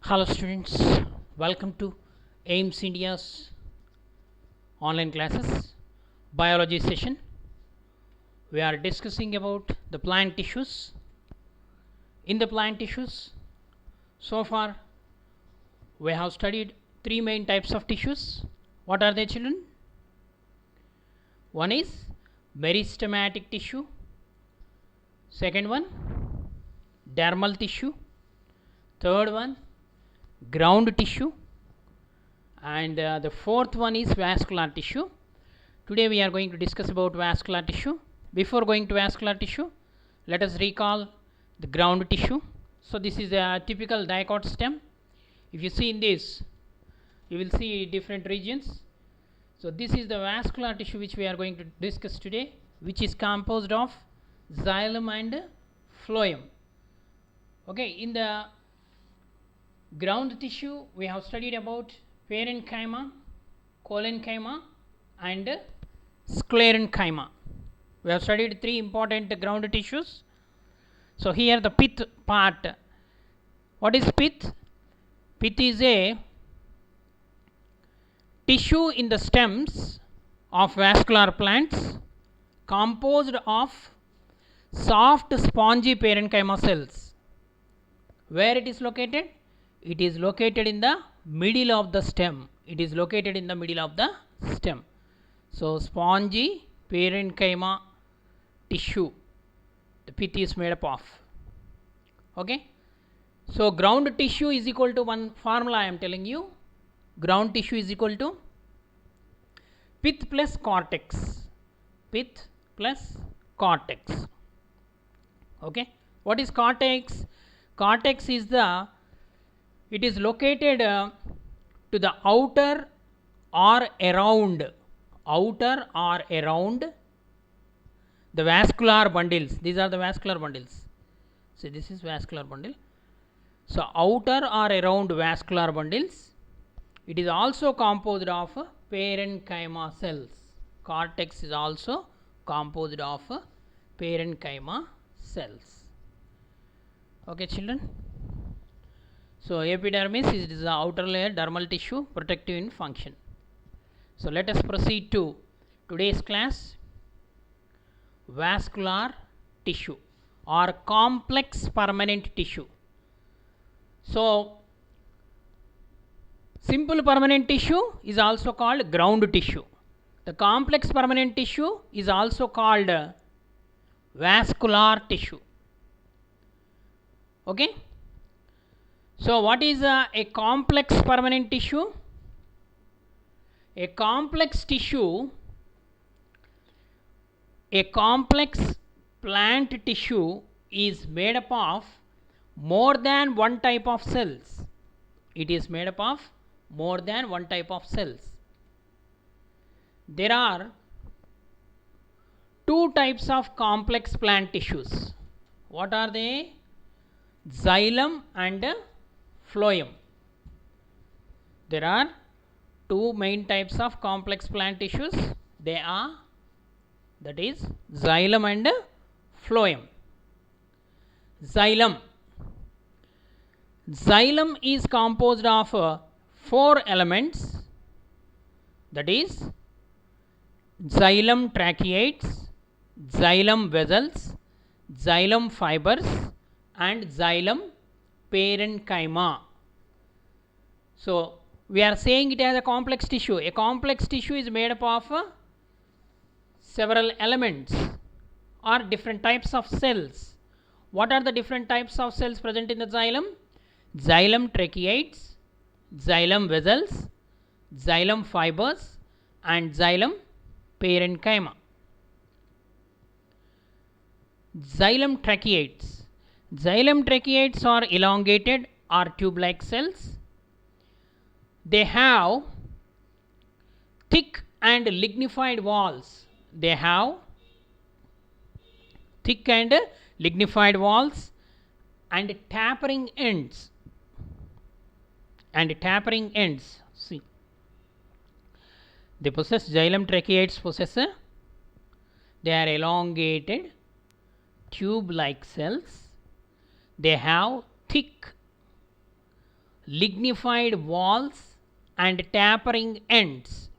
Hello students, welcome to AIMS India's online classes biology session. We are discussing about the plant tissues. In the plant tissues, so far we have studied three main types of tissues. What are they, children? One is meristematic tissue, second one dermal tissue, third one ground tissue, and the fourth one is vascular tissue. Today we are going to discuss about vascular tissue. Before going to vascular tissue, let us recall the ground tissue. So this is a typical dicot stem. If you see in this, you will see different regions. So this is the vascular tissue which we are going to discuss today, which is composed of xylem and phloem. Okay, in the ground tissue we have studied about parenchyma, collenchyma and sclerenchyma. We have studied three important ground tissues. So here the pith part. What is pith? Pith is a tissue in the stems of vascular plants composed of soft spongy parenchyma cells. Where it is located? It is located in the middle of the stem. It is located in the middle of the stem. So spongy parenchyma tissue the pith is made up of. Okay. So ground tissue is equal to one formula I am telling you. Ground tissue is equal to pith plus cortex. Pith plus cortex. Okay. What is cortex? Cortex is it is located to the outer or around the vascular bundles. These are the vascular bundles. See, this is vascular bundle. So outer or around vascular bundles. It is also composed of parenchyma cells. Cortex is also composed of parenchyma cells. Okay, children. So epidermis is the outer layer dermal tissue, protective in function. So let us proceed to today's class, vascular tissue or complex permanent tissue. So simple permanent tissue is also called ground tissue. The complex permanent tissue is also called vascular tissue. Okay. So what is a complex permanent tissue? A complex tissue, a complex plant tissue is made up of more than one type of cells. It is made up of more than one type of cells. There are two types of complex plant tissues. What are they? Xylem and phloem. There are two main types of complex plant tissues. They are, that is, xylem and phloem. Xylem. Xylem is composed of four elements, that is xylem tracheids, xylem vessels, xylem fibers and xylem parenchyma. So we are saying it as a complex tissue. A complex tissue is made up of several elements or different types of cells. What are the different types of cells present in the xylem? Xylem tracheids, xylem vessels, xylem fibers and xylem parenchyma. Xylem tracheids. Xylem tracheids are elongated or tube-like cells. They have thick and lignified walls. They have thick and lignified walls and tapering ends. See, they possess, xylem tracheids possess, they are elongated tube-like cells. They have thick lignified walls and tapering ends.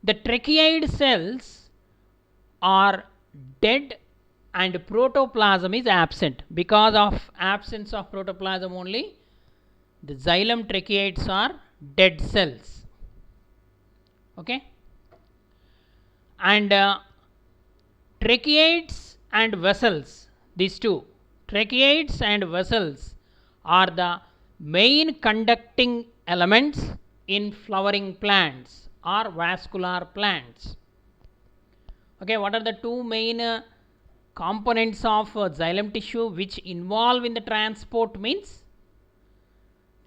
The tracheid cells are dead and protoplasm is absent. Because of absence of protoplasm only, the xylem tracheids are dead cells. Okay, and tracheids and vessels, these two, tracheids and vessels, are the main conducting elements in flowering plants or vascular plants. Okay, what are the two main components of xylem tissue which involve in the transport? Means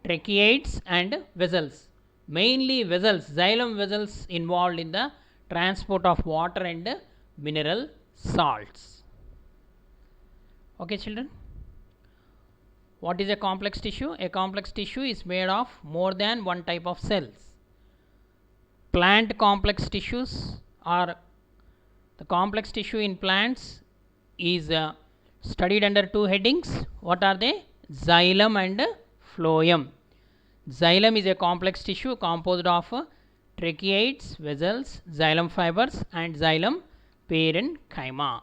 tracheids and vessels. Mainly vessels, xylem vessels involved in the transport of water and mineral salts. Okay, children. What is a complex tissue? A complex tissue is made of more than one type of cells. Plant complex tissues, or the complex tissue in plants, is studied under two headings. What are they? Xylem and phloem. Xylem is a complex tissue composed of tracheids, vessels, xylem fibers and xylem parenchyma.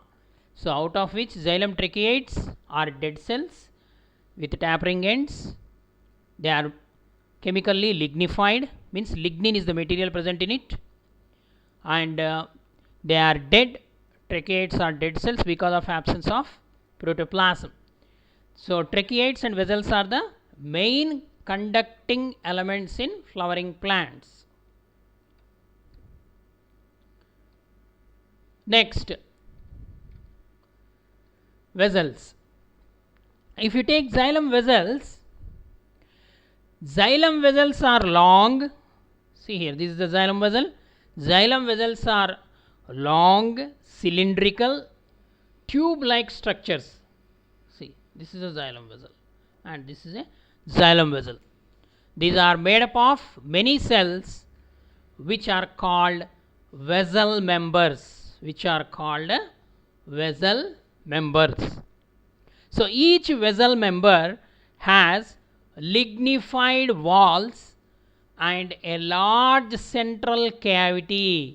So out of which xylem tracheids are dead cells with tapering ends. They are chemically lignified, means lignin is the material present in it, and they are dead. Tracheids are dead cells because of absence of protoplasm. So tracheids and vessels are the main conducting elements in flowering plants. Next, vessels. If you take xylem vessels are long. See here, this is the xylem vessel. Xylem vessels are long, cylindrical, tube-like structures. See, this is a xylem vessel and this is a xylem vessel. These are made up of many cells which are called vessel members. So each vessel member has lignified walls and a large central cavity.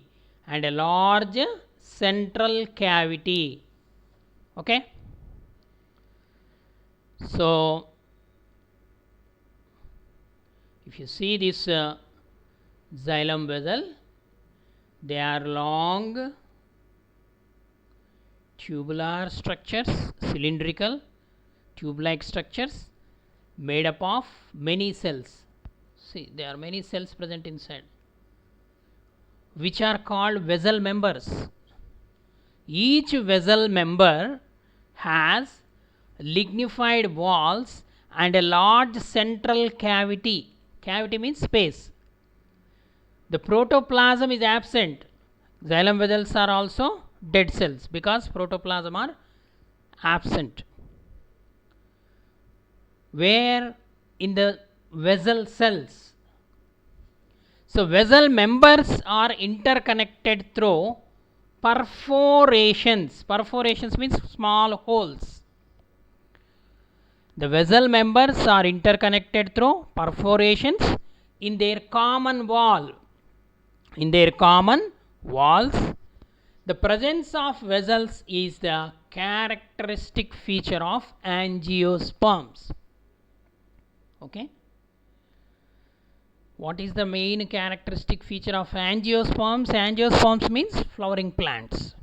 Okay, so if you see this xylem vessel, they are long tubular structures, cylindrical tube-like structures made up of many cells. See, there are many cells present inside, which are called vessel members. Each vessel member has lignified walls and a large central cavity. Cavity means space. The protoplasm is absent. Xylem vessels are also dead cells because protoplasm are absent. Where? In the vessel cells. So vessel members are interconnected through perforations. Perforations means small holes. The vessel members are interconnected through perforations in their common walls. The presence of vessels is the characteristic feature of angiosperms. Okay, what is the main characteristic feature of angiosperms? Angiosperms means flowering plants.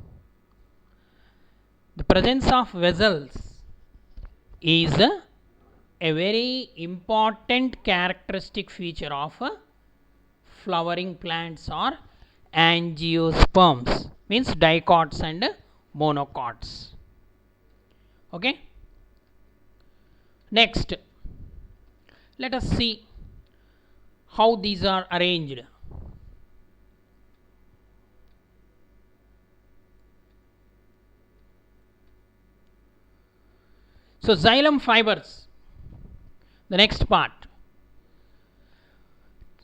The presence of vessels is a very important characteristic feature of flowering plants or angiosperms, means dicots and monocots. Okay, next let us see how these are arranged. So xylem fibers, the next part.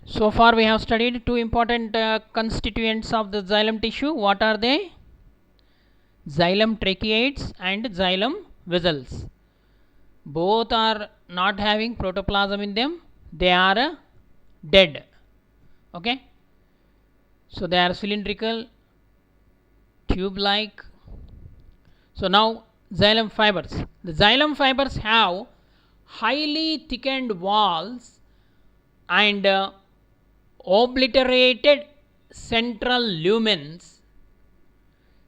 So far we have studied two important constituents of the xylem tissue. What are they? Xylem tracheids and xylem vessels. both are not having protoplasm in them, they are dead. Okay, so they are cylindrical, tube like. So now xylem fibers. The xylem fibers have highly thickened walls and obliterated central lumens.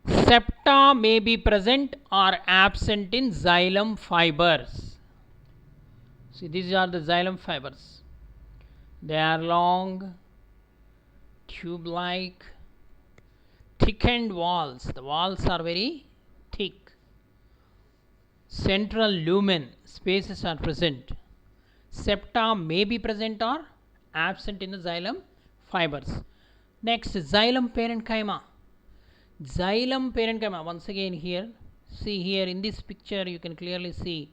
Septa may be present or absent in xylem fibers. See, these are the xylem fibers. They are long, tube like, thickened walls. The walls are very thick. Central lumen spaces are present. Septa may be present or absent in the xylem fibers. Next, xylem parenchyma. Xylem parenchyma, once again here, see here in this picture you can clearly see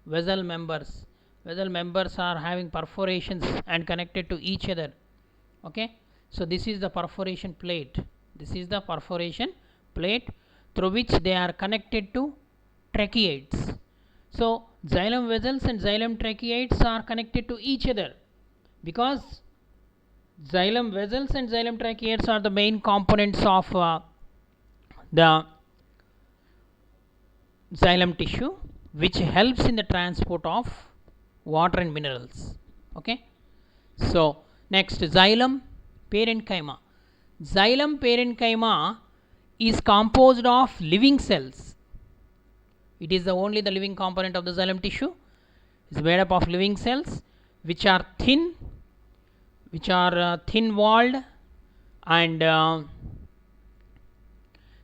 vessel members. Vessel members are having perforations and connected to each other. Okay, so this is the perforation plate. This is the perforation plate through which they are connected to tracheids. So xylem vessels and xylem tracheids are connected to each other because xylem vessels and xylem tracheids are the main components of the xylem tissue, which helps in the transport of water and minerals. Okay, so next, xylem parenchyma. Xylem parenchyma is composed of living cells. It is only the living component of the xylem tissue. It is made up of living cells which are thin, thin walled, and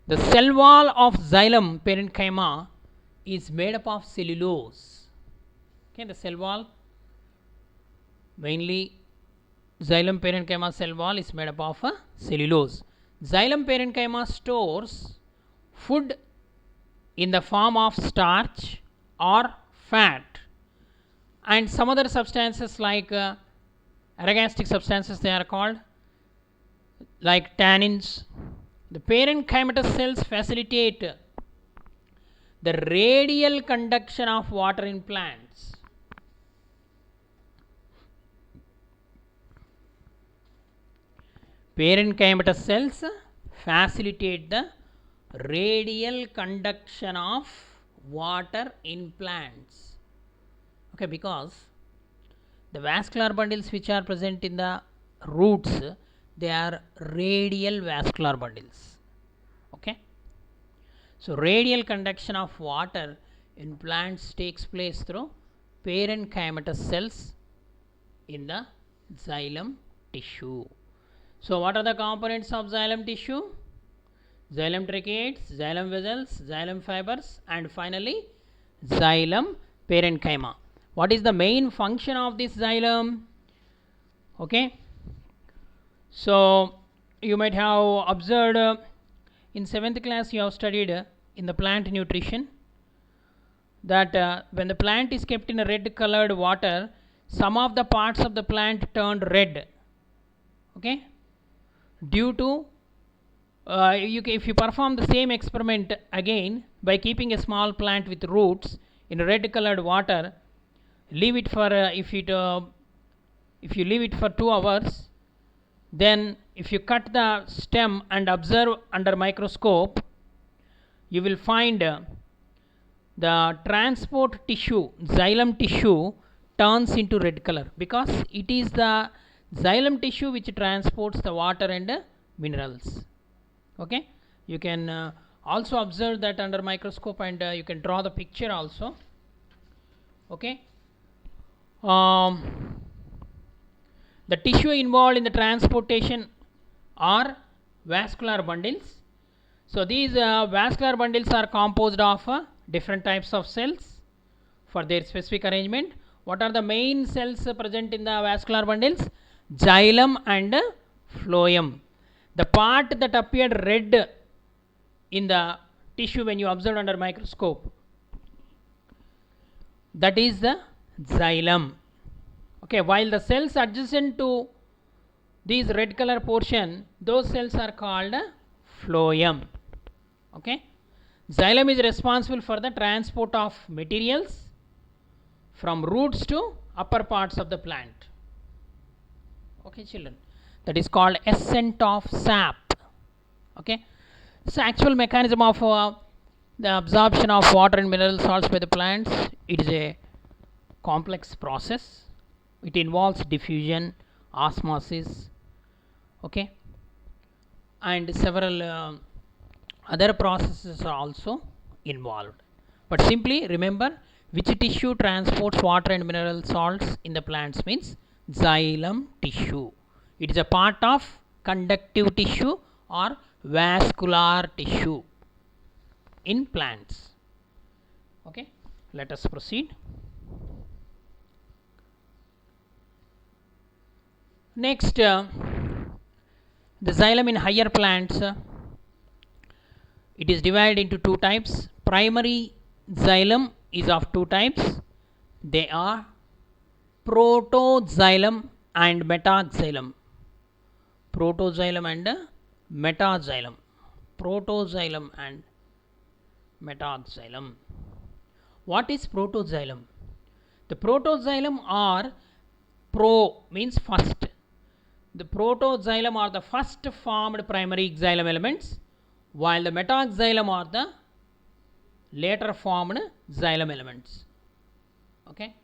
the cell wall of xylem parenchyma is made up of cellulose. Okay, the cell wall, mainly xylem parenchyma cell wall, is made up of cellulose. Xylem parenchyma stores food in the form of starch or fat and some other substances like eragastic substances, they are called, like tannins. The parenchymatous cells facilitate the radial conduction of water in plants. Parenchymatous cells facilitate the radial conduction of water in plants. Okay, because the vascular bundles which are present in the roots, they are radial vascular bundles. Okay, so radial conduction of water in plants takes place through parenchymatous cells in the xylem tissue. So what are the components of xylem tissue? Xylem tracheids, xylem vessels, xylem fibers, and finally xylem parenchyma. What is the main function of this xylem? Okay, so you might have observed in 7th class you have studied in the plant nutrition that when the plant is kept in a red colored water, some of the parts of the plant turned red. Okay, due to if you perform the same experiment again by keeping a small plant with roots in red colored water, leave it for if you leave it for 2 hours, then if you cut the stem and observe under microscope, you will find the transport tissue, xylem tissue, turns into red color because it is the xylem tissue which transports the water and minerals. Okay, you can also observe that under microscope, and you can draw the picture also. Okay, the tissue involved in the transportation are vascular bundles. So these vascular bundles are composed of different types of cells for their specific arrangement. What are the main cells present in the vascular bundles? Xylem and phloem. The part that appeared red in the tissue when you observed under microscope, that is the xylem. Okay, while the cells adjacent to these red color portion, those cells are called phloem. Okay, xylem is responsible for the transport of materials from roots to upper parts of the plant. Okay children, that is called ascent of sap. Okay, so actual mechanism of the absorption of water and mineral salts by the plants, it is a complex process. It involves diffusion, osmosis, okay, and several other processes are also involved. But simply remember, which tissue transports water and mineral salts in the plants means xylem tissue. It is a part of conductive tissue or vascular tissue in plants. Okay, let us proceed. Next, the xylem in higher plants, it is divided into two types. Primary xylem is of two types. They are protoxylem and metaxylem. Protoxylem and metaxylem. Protoxylem and metaxylem. What is protoxylem? The protoxylem are, pro means first. The protoxylem are the first formed primary xylem elements, while the metaxylem are the later formed xylem elements. Okay,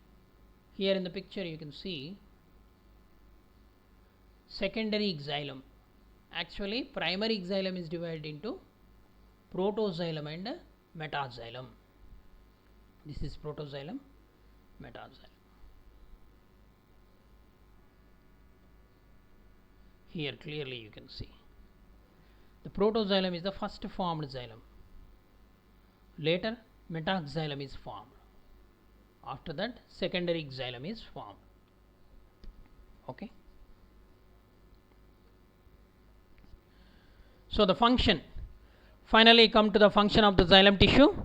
here in the picture you can see secondary xylem. Actually primary xylem is divided into protoxylem and metaxylem. This is protoxylem, metaxylem. Here clearly you can see the protoxylem is the first formed xylem. Later metaxylem is formed. After that secondary xylem is formed. Okay. So the function, finally come to the function of the xylem tissue.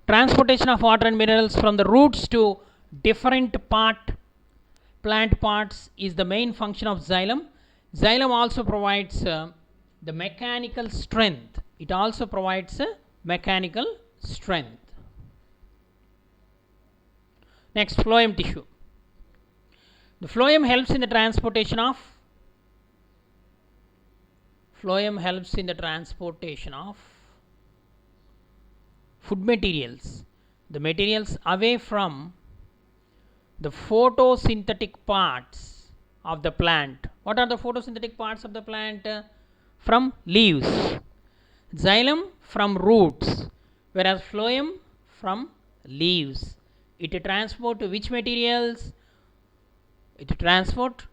Transportation of water and minerals from the roots to different plant parts is the main function of xylem. Xylem also provides the mechanical strength. It also provides mechanical strength. Next, phloem tissue. The phloem helps in the transportation of food materials, the materials away from the photosynthetic parts of the plant. What are the photosynthetic parts of the plant? From leaves. Xylem from roots, whereas phloem from leaves. It transport which materials? It transport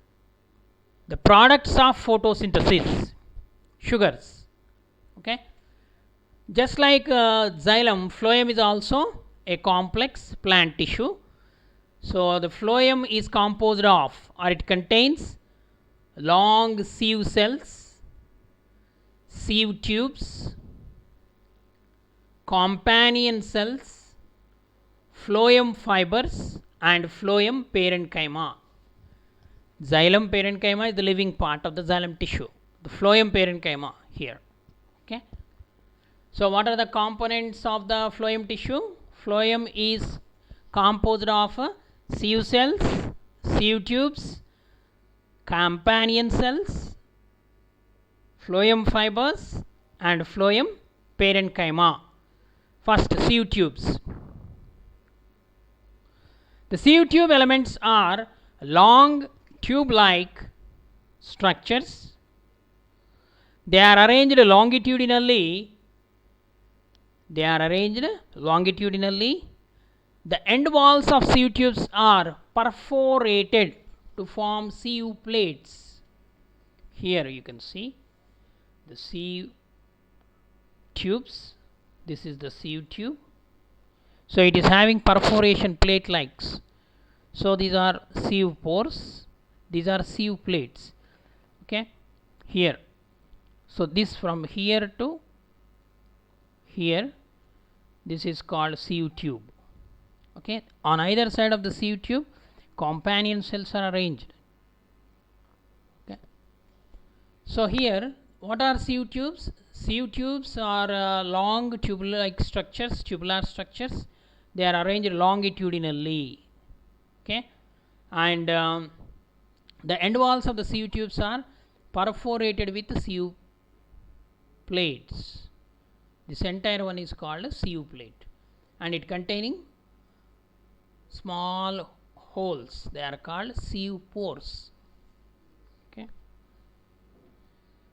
the products of photosynthesis, sugars. Okay, just like xylem, phloem is also a complex plant tissue. So the phloem is composed of, or it contains, long sieve cells, sieve tubes, companion cells, phloem fibers and phloem parenchyma. Xylem parenchyma is the living part of the xylem tissue. The phloem parenchyma here. Okay. So what are the components of the phloem tissue? Phloem is composed of sieve cells, sieve tubes, companion cells, phloem fibers and phloem parenchyma. First, sieve tubes. The sieve tube elements are long tube-like structures. They are arranged longitudinally. The end walls of sieve tubes are perforated to form sieve plates. Here you can see the sieve tubes. This is the sieve tube. So it is having perforation plate likes. So these are sieve pores. These are sieve plates. Okay, here. So this from here to here, this is called sieve tube. Okay, on either side of the sieve tube, companion cells are arranged. Okay, so here, what are sieve tubes? Sieve tubes are long tubular structures. They are arranged longitudinally. Okay, and the end walls of the sieve tubes are perforated with sieve plates. This entire one is called a sieve plate, and it containing small holes. They are called sieve pores. Okay,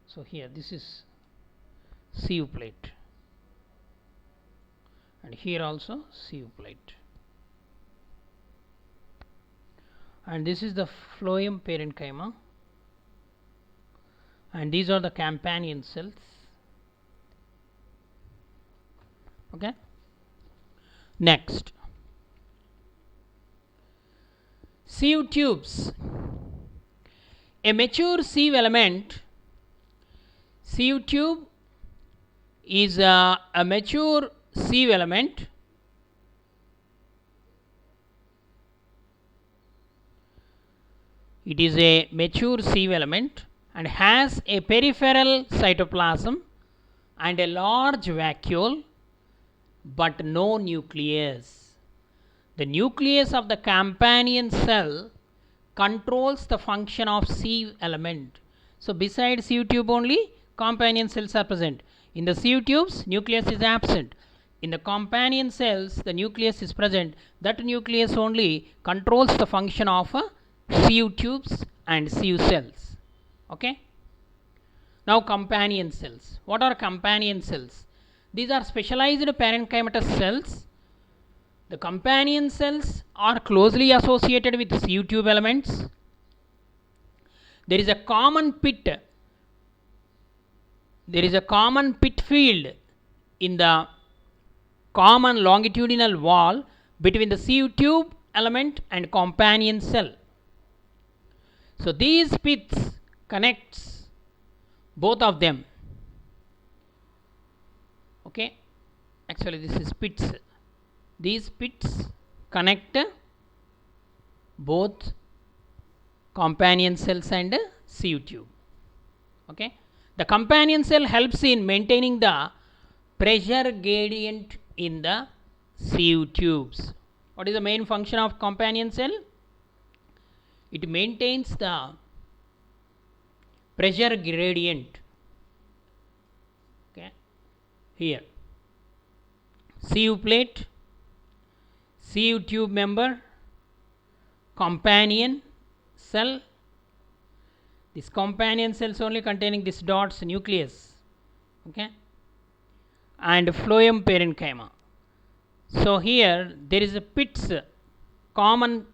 so here this is sieve plate, and here also sieve plate, and this is the phloem parenchyma, and these are the companion cells. Okay, next, sieve tubes. A mature sieve element, sieve tube is a mature sieve element it is a mature sieve element and has a peripheral cytoplasm and a large vacuole but no nucleus. The nucleus of the companion cell controls the function of sieve element. So besides sieve tube only companion cells are present. In the sieve tubes nucleus is absent. In the companion cells the nucleus is present. That nucleus only controls the function of sieve tubes and sieve cells. Okay. Now companion cells. What are companion cells? These are specialized parenchymatous cells. The companion cells are closely associated with sieve tube elements. There is a common pit. There is a common pit field in the common longitudinal wall between the sieve tube element and companion cell. So these pits connects both of them. Okay, actually this is pits. These pits connect both companion cells and sieve tube. Okay, the companion cell helps in maintaining the pressure gradient in the sieve tubes. What is the main function of companion cell? It maintains the pressure gradient. Okay, here sieve plate, sieve tube member, companion cell. This companion cells only containing this dots nucleus. Okay, and phloem parenchyma. So here there is a pits, common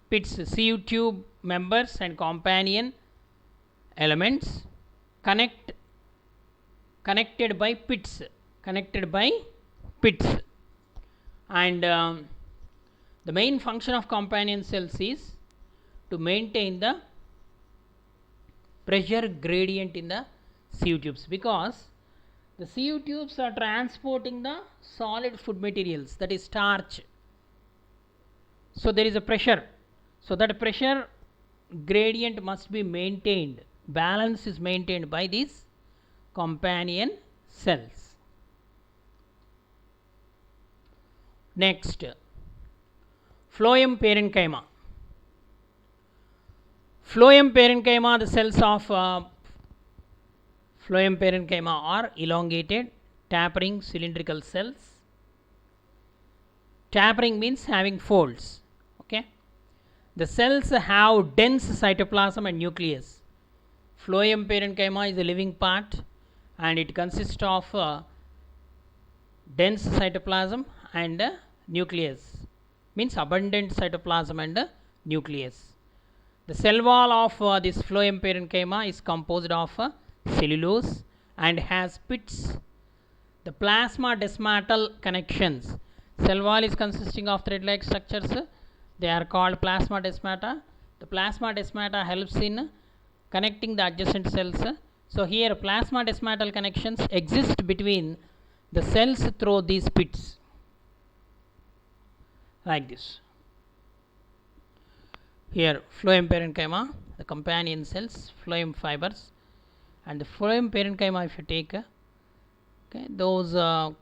pits, sieve tube members and companion elements connected by pits, and the main function of companion cells is to maintain the pressure gradient in the sieve tubes, because the sieve tubes are transporting the solid food materials, that is starch. So there is a pressure, so that pressure gradient must be maintained, balance is maintained by these companion cells. Next, phloem parenchyma. Phloem parenchyma, the cells of phloem parenchyma are elongated, tapering cylindrical cells. Tapering means having folds. Okay, the cells have dense cytoplasm and nucleus. Phloem parenchyma is a living part and it consists of dense cytoplasm and nucleus, means abundant cytoplasm and nucleus. The cell wall of this phloem parenchyma is composed of cellulose and has pits. The plasma desmatal connections. Cell wall is consisting of thread-like structures. They are called plasma desmata. The plasma desmata helps in connecting the adjacent cells. So here plasma desmatal connections exist between the cells through these pits, like this. Here phloem parenchyma, the companion cells, phloem fibers, and the phloem parenchyma, if you take okay, those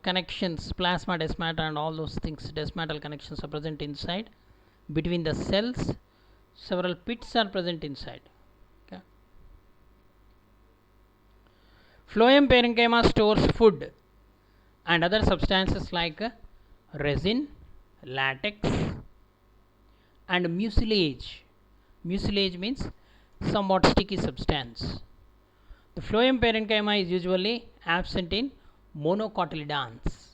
connections, plasma desmata and all those things, desmatal connections are present inside. between the cells. Several pits are present inside. Okay. Phloem parenchyma stores food and other substances like resin, latex, and mucilage. Mucilage means somewhat sticky substance. The phloem parenchyma is usually absent in monocotyledons.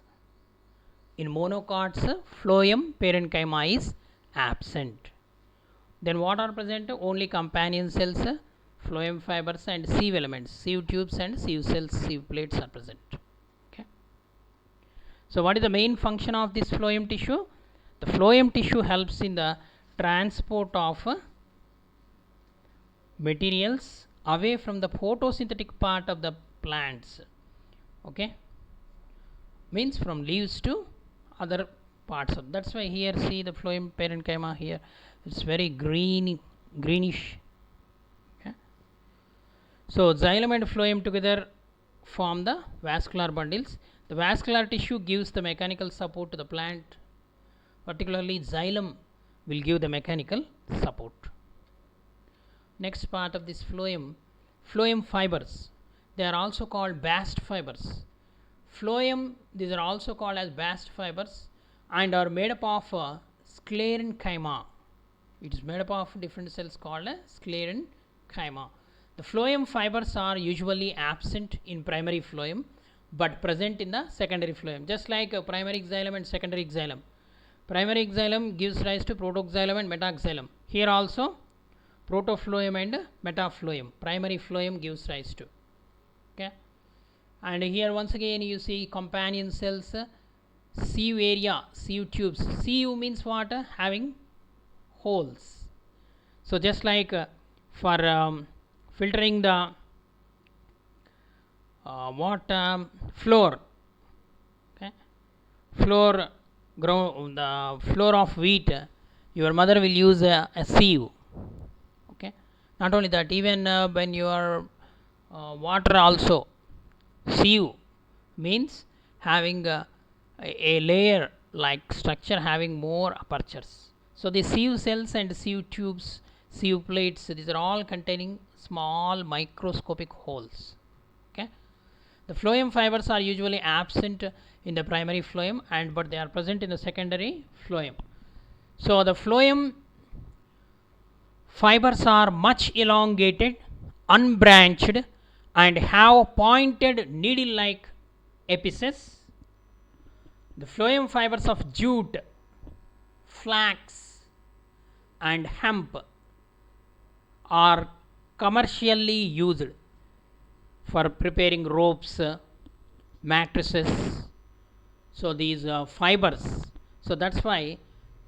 In monocots, phloem parenchyma is absent. Then what are present? Only companion cells, phloem fibers and sieve elements, sieve tubes and sieve cells, sieve plates are present. Okay. So what is the main function of this phloem tissue? The phloem tissue helps in the transport of materials away from the photosynthetic part of the plants. Okay, means from leaves to other parts of. That's why here see the phloem parenchyma here. It's very greenish. Okay. So xylem and phloem together form the vascular bundles. The vascular tissue gives the mechanical support to the plant. Particularly xylem will give the mechanical support. Next part of this phloem fibers. They are also called bast fibers. Phloem, these are also called as bast fibers and are made up of sclerenchyma. It is made up of different cells called sclerenchyma. The phloem fibers are usually absent in primary phloem but present in the secondary phloem, just like primary xylem and secondary xylem. Primary xylem gives rise to protoxylem and metaxylem. Here also protophlloem and metaphlloem. Primary phloem gives rise to. Okay. And here once again you see companion cells, sieve area, sieve tubes. Sieve means what? Having holes. So just like for filtering the floor. Okay. Floor, the floor of wheat, your mother will use a sieve. Okay. Not only that, even when you are water also, sieve means having a layer like structure having more apertures. So the sieve cells and sieve tubes, sieve plates, these are all containing small microscopic holes. Okay. The phloem fibers are usually absent in the primary phloem but they are present in the secondary phloem. So the phloem fibers are much elongated, unbranched, and have pointed needle-like apices. The phloem fibers of jute, flax, and hemp are commercially used for preparing ropes, mattresses. So these fibers. So that's why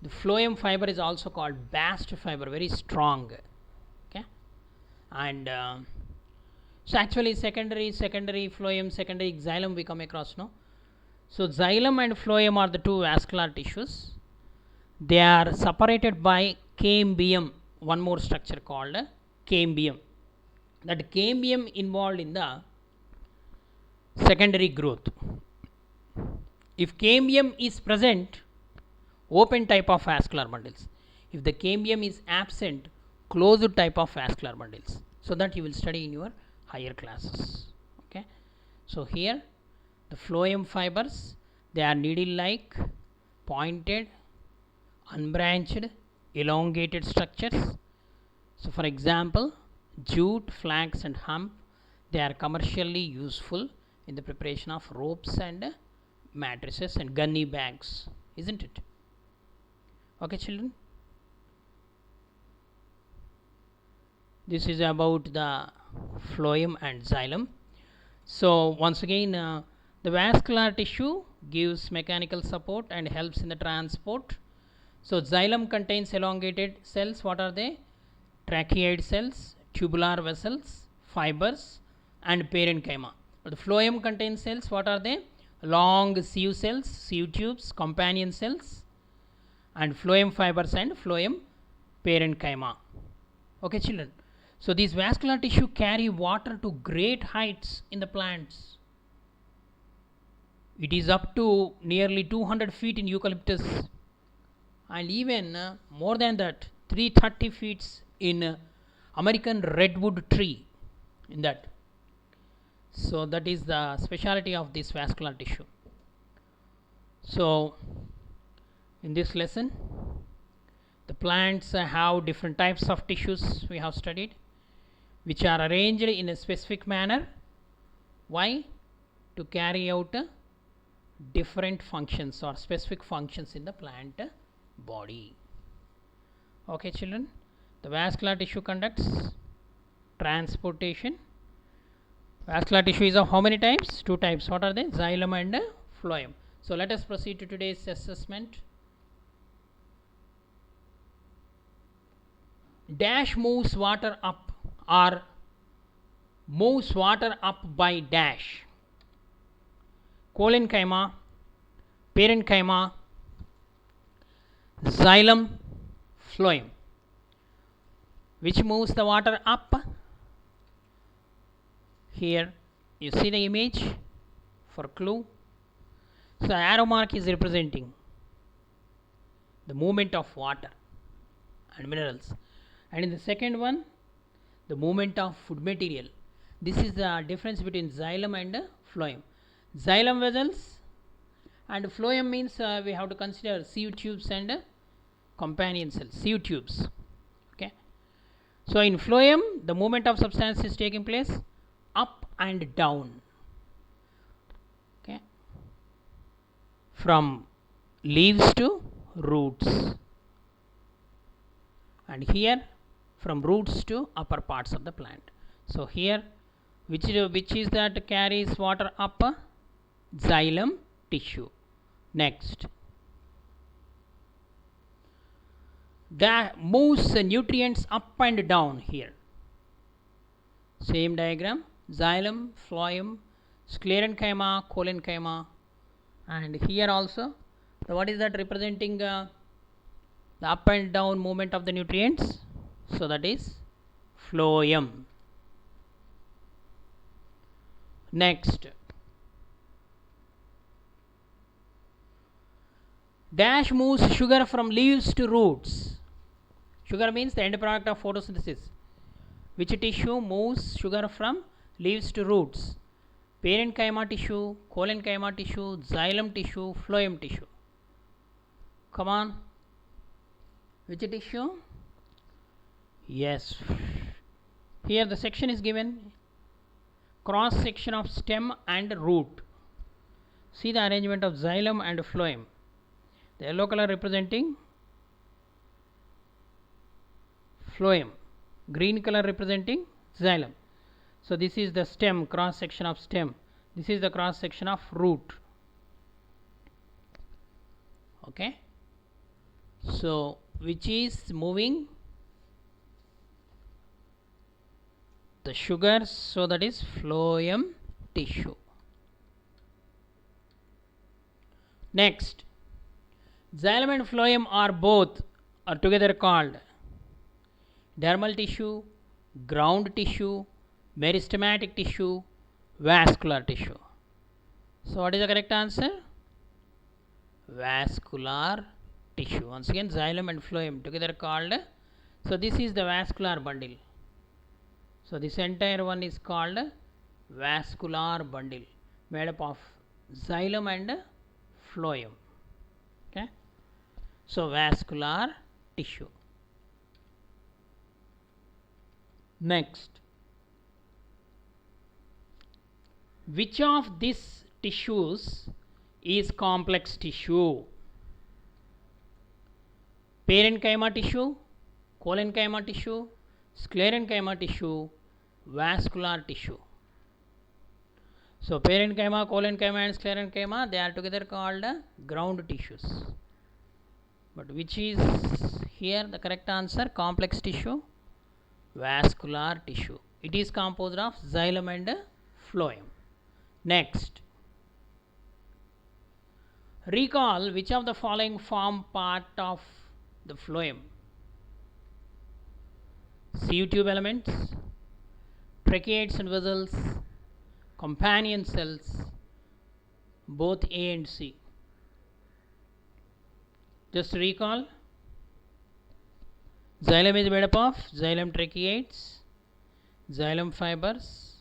the phloem fiber is also called bast fiber, very strong. Okay. And so actually secondary phloem, secondary xylem we come across, no? So xylem and phloem are the two vascular tissues. They are separated by cambium, one more structure called cambium. That cambium involved in the secondary growth. If cambium is present, open type of vascular bundles. If the cambium is absent, closed type of vascular bundles. So that you will study in your higher classes. Okay. So here the phloem fibers, they are needle-like, pointed, unbranched, elongated structures. So for example, jute, flax and hemp, they are commercially useful in the preparation of ropes and mattresses and gunny bags, isn't it? Okay, children. This is about the phloem and xylem. So once again, the vascular tissue gives mechanical support and helps in the transport. So xylem contains elongated cells. What are they? Tracheoid cells, tubular vessels, fibers, and parenchyma. But the phloem contains cells. What are they? Long sieve cells, sieve tubes, companion cells, and phloem fibers and phloem parenchyma. Okay, children. So these vascular tissue carry water to great heights in the plants. It is up to nearly 200 feet in eucalyptus and even more than that, 330 feet in American redwood tree in that. So that is the speciality of this vascular tissue. So in this lesson, the plants have different types of tissues we have studied, which are arranged in a specific manner. Why? To carry out different functions or specific functions in the plant body. Okay, children, the vascular tissue conducts transportation. Vascular tissue is of how many types? Two types. What are they? Xylem and phloem. So let us proceed to today's assessment. Dash moves water up or moves water up by dash. Collenchyma, parenchyma, xylem, phloem. Which moves the water up? Here you see the image for clue. So arrow mark is representing the movement of water and minerals, and in the second one the movement of food material. This is the difference between xylem and phloem. Xylem vessels and phloem means we have to consider sieve tubes and companion cells, sieve tubes. Okay, so in phloem the movement of substance is taking place up and down, okay, from leaves to roots, and here from roots to upper parts of the plant. So here which is that carries water up? Xylem tissue. Next, that moves nutrients up and down. Here same diagram, xylem, phloem, sclerenchyma, collenchyma, and here also what is that representing the up and down movement of the nutrients? So that is phloem. Next, dash moves sugar from leaves to roots. Sugar means the end product of photosynthesis. Which tissue moves sugar from leaves to roots? Parenchyma tissue, collenchyma tissue, xylem tissue, phloem tissue. Come on, which tissue? Yes, here the section is given, cross section of stem and root. See the arrangement of xylem and phloem. The yellow color representing phloem, green color representing xylem. So this is the stem, cross section of stem. This is the cross section of root. Okay, so which is moving the sugars? So that is phloem tissue. Next, xylem and phloem are both together called dermal tissue, ground tissue, meristematic tissue, vascular tissue. So what is the correct answer? Vascular tissue. Once again, xylem and phloem together called, so this is the vascular bundle. So this entire one is called vascular bundle, made up of xylem and phloem. Okay, so vascular tissue. Next, which of these tissues is complex tissue? Parenchyma tissue, collenchyma tissue, sclerenchyma tissue, vascular tissue. So parenchyma, collenchyma and sclerenchyma, they are together called ground tissues. But which is here the correct answer? Complex tissue, vascular tissue. It is composed of xylem and phloem. Next, recall which of the following form part of the phloem? Sieve tube elements, tracheids and vessels, companion cells, both A and C. Just recall Xylem is made up of xylem tracheids, xylem fibers,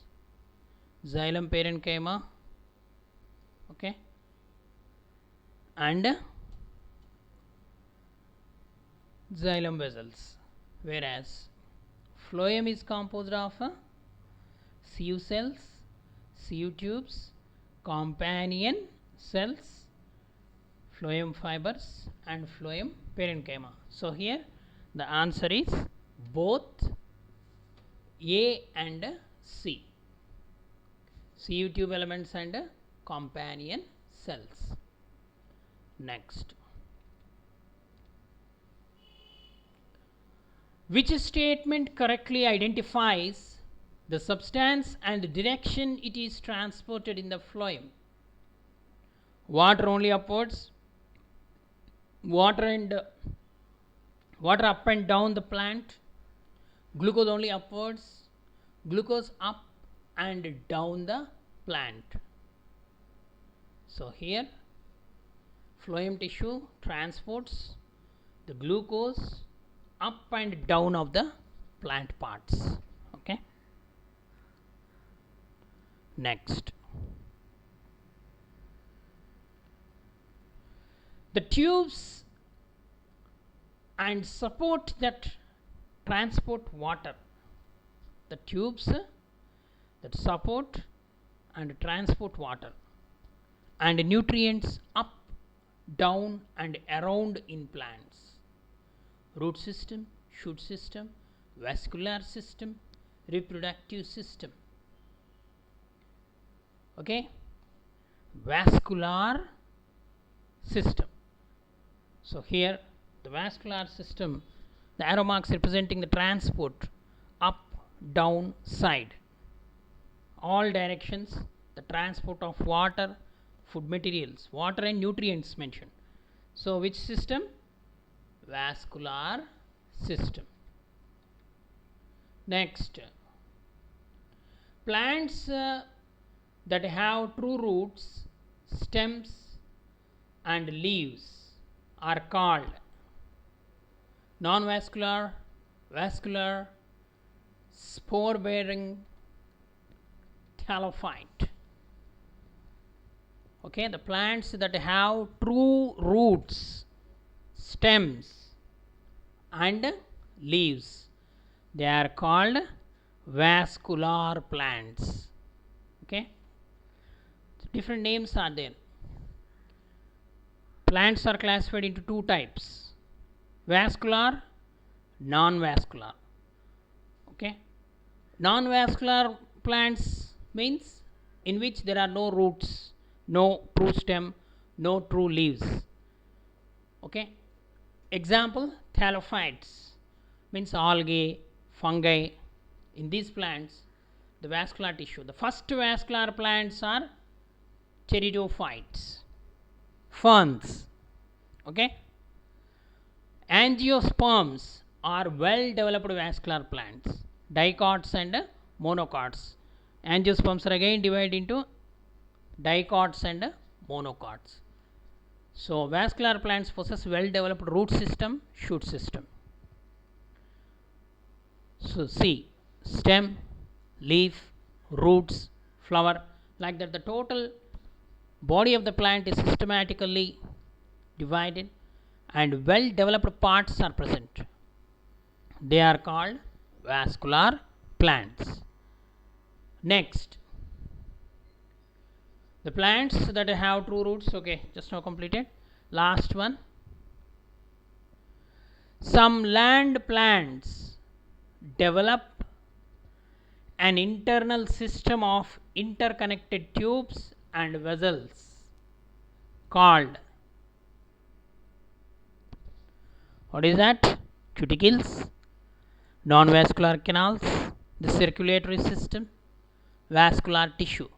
xylem parenchyma, okay, and xylem vessels, whereas phloem is composed of sieve cells, sieve tubes, companion cells, phloem fibers, and phloem parenchyma. So here the answer is both A and C. Sieve tube elements and companion cells. Next, which statement correctly identifies the substance and direction it is transported in the phloem? Water only upwards, water up and down the plant, glucose only upwards, glucose up and down the plant. So here phloem tissue transports the glucose up and down of the plant parts. Okay. Next, the tubes and support that transport water, the tubes that support and transport water and nutrients up, down and around in plants: root system, shoot system, vascular system, reproductive system. Okay, vascular system. So here the vascular system, the arrow marks representing the transport up, down, side, all directions, the transport of water, food materials, water and nutrients mentioned. So which system? Vascular system. Next, plants that have true roots, stems and leaves are called non-vascular, vascular, spore bearing, thallophyte. Okay, the plants that have true roots, stems and leaves, they are called vascular plants. Okay, so different names are there. Plants are classified into two types: vascular, non-vascular. Okay, non-vascular plants means in which there are no roots, no true stem, no true leaves. Okay, example, thallophytes means algae, fungi. In these plants, the vascular tissue, the first vascular plants are pteridophytes, ferns. Okay, angiosperms are well developed vascular plants, dicots and monocots. Angiosperms are again divided into dicots and monocots. So vascular plants possess well developed root system, shoot system. So see, stem, leaf, roots, flower, like that the total body of the plant is systematically divided and well developed parts are present. They are called vascular plants. Next, the plants that have true roots. Okay, just now completed. Last one, some land plants develop an internal system of interconnected tubes and vessels called, what is that? Cuticles, non-vascular canals, the circulatory system, vascular tissue.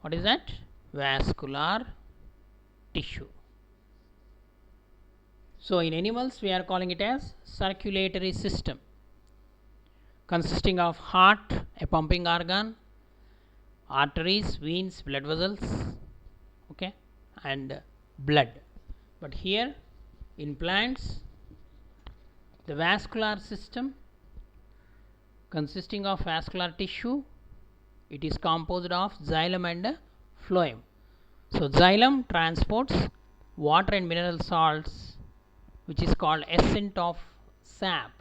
What is that? Vascular tissue. So in animals we are calling it as circulatory system, consisting of heart, a pumping organ, arteries, veins, blood vessels, okay, and blood. But here in plants, the vascular system consisting of vascular tissue, it is composed of xylem and phloem. So xylem transports water and mineral salts, which is called ascent of sap.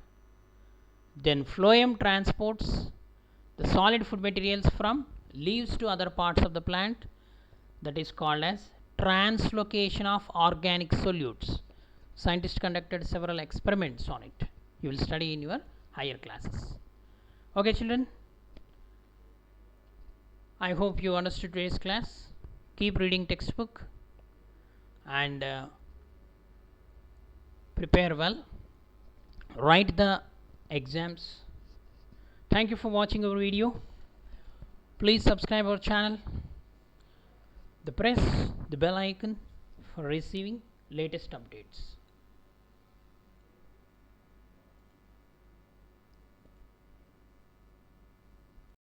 Then phloem transports the solid food materials from leaves to other parts of the plant, that is called as translocation of organic solutes. Scientists conducted several experiments on it. You will study in your higher classes. Okay, children, I hope you understood today's class. Keep reading textbook and prepare well. Write the exams. Thank you for watching our video. Please subscribe our channel. Press the bell icon for receiving latest updates.